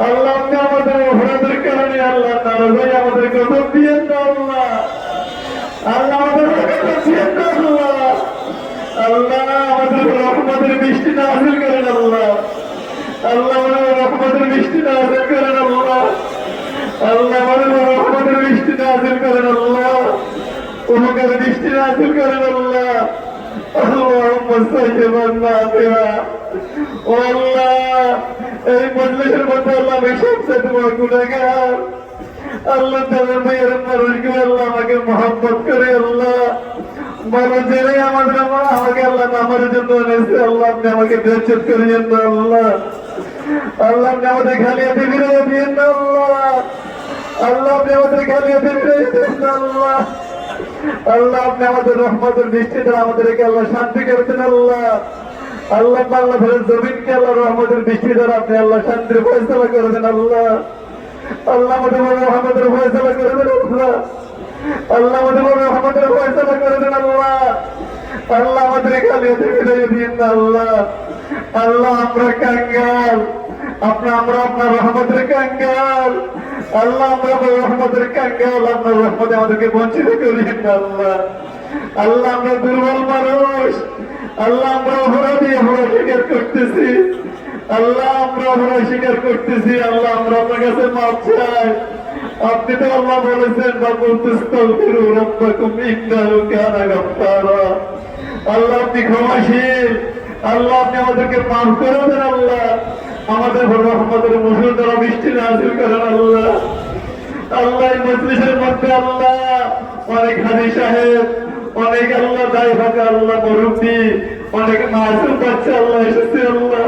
আল্লাহ আপনি আমাদের অপরাধের কারণে আল্লাহ নারাজ হয়ে আমাদের গজব দিয়েন না আল্লাহ। আল্লাহ আমাদের গজব দিয়েন না আল্লাহ। আল্লাহ আমাদের রহমতের বৃষ্টি নাযিল করেন আল্লাহ। আল্লাহ আমাদের রহমতের বৃষ্টি নাযিল করেন আল্লাহ। আল্লাহ আমাদের রহমতের বৃষ্টি নাযিল করেন আল্লাহ। উপকার বৃষ্টি নাযিল করেন আল্লাহ। আল্লাহুম্মা সাইয়্যিবান নাফিআ। ও আল্লাহ এই মজলিসের মধ্যে আল্লাহ আমি সবচেয়ে বড় গুনাহগার। আল্লাহ তাআলা মেয়ের মানুষগুলো আল্লাহ আমাকে মহব্বত করে আল্লাহ বলো জেনে আমাকে আল্লাহ আমার জন্য এনেছে আল্লাহ আপনি আমাকে বেচত করিয়েন না আল্লাহ। আল্লাহ আপনি আমাদের খালিয়াতে ফিরিয়ে দিয়েন না আল্লাহ। আল্লাহ আপনি আমাদের খালিয়াতে ফিরিয়ে দিয়েন না আল্লাহ। আল্লাহ আপনি আমাদের রহমতের বৃষ্টি দ্বারা আমাদেরকে আল্লাহ শান্তি করতেন আল্লাহ। আল্লাহ বাংলাদেশের জমিনকে আল্লাহ রহমতের বৃষ্টি দ্বারা আপনি আল্লাহ শান্তির ফয়সালা করে দেন আল্লাহ। আল্লাহ আমাদের রহমতের ফয়সালা করে দেন আল্লাহ। আল্লাহ আমাদের রহমতের ফয়সালা করে দেন আল্লাহ। আল্লাহ আমাদের খালিয়াতে ফিরিয়ে দিন না আল্লাহ। আল্লাহ আমরা কাঙ্গাল, আমরা আপনার রহমতের কাঙ্গাল। আল্লাহ আমরা রহমতের কাঙ্গাল, আপনার রহমতে আমাদেরকে বঞ্চিত করিয়েন না আল্লাহ। আল্লাহ আমরা দুর্বল মানুষ। আল্লাহ আমরা অপরাধী, অপরাধ স্বীকার করতেছি। আল্লাহ আমরা অপরাধ স্বীকার করতেছি। আল্লাহ আমরা আপনার কাছে মাফ চাই। আপনি তো আল্লাহ বলেছেন বাকুতুস্তাগফিরু রাব্বাকুম ইন্নাহু কানা গাফফারা। আল্লাহ আপনি ক্ষমাশীল। আল্লাহ আপনি আমাদেরকে মাফ করে দেন আল্লাহ। আমাদের রহমতের মুসলধারা বৃষ্টি নাযিল করেন আল্লাহ। আল্লাহ এই মজলিসের মধ্যে আল্লাহ অনেক হাজী সাহেব, অনেক আল্লাহ দায় ভাগে আল্লাহ মুরব্বী, অনেক মাসুম বাচ্চা আল্লাহ এসেছে আল্লাহ।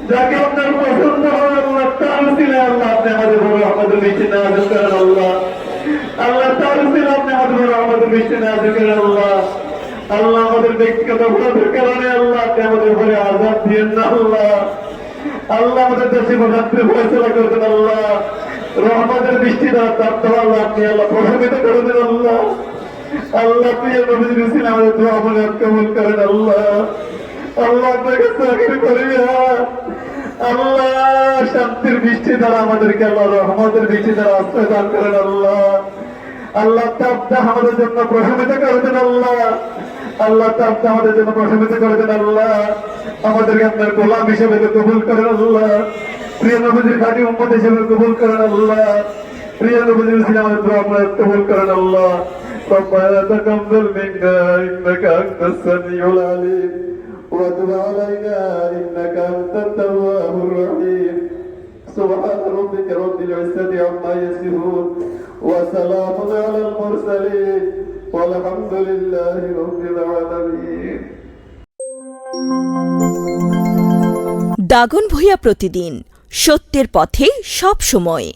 যাকে আপনার পছন্দ হয় আল্লাহ তার ছিলেন আল্লাহ আপনি আমাদের রহমতের বৃষ্টি নাযিল করেন আল্লাহ। আল্লাহ তার ছিলেন আপনি আমাদের রহমতের বৃষ্টি নাযিল করেন আল্লাহ। আল্লাহ আমাদের ব্যক্তিগত অপরাধের কারণে আল্লাহ আপনি আমাদের উপরে আযাব দিয়েন না আল্লাহ। আল্লাহ আমাদের দেশে প্রধানমন্ত্রী ফয়সালা করবেন আল্লাহ। রহমতের বৃষ্টি দ্বারা প্রাপ্ত আল্লাহ আপনি আল্লাহ প্রশমিত করে দেন আল্লাহ। আল্লাহ প্রিয় নবীজি ছিলেন আমাদের দোয়া মনে কবুল করেন আল্লাহ। আল্লাহ আপনার কাছে আখির করিয়া আল্লাহ শান্তির বৃষ্টি দ্বারা আমাদেরকে আল্লাহ রহমতের বৃষ্টি দ্বারা আশ্রয় দান করেন আল্লাহ। আল্লাহ তাপটা আমাদের জন্য প্রশমিত করে দেন আল্লাহ। আল্লাহ তাপটা আমাদের জন্য প্রশমিত করে দেন আল্লাহ। আমাদেরকে আপনার গোলাম হিসেবে কবুল করেন আল্লাহ। প্রিয় নবীজির খাঁটি উম্মত হিসেবে কবুল করেন আল্লাহ। প্রিয় নবীজির আমাদের দোয়া কবুল করেন আল্লাহ। ربنا تقبل منا إنك أنت السميع العليم وتب علينا إنك أنت التواب الرحيم سبحان ربك رب العزة عما يصفون وسلام على المرسلين والحمد لله رب العالمين। দাগন ভূঁইয়া প্রতিদিন সত্যের পথে সব সময়।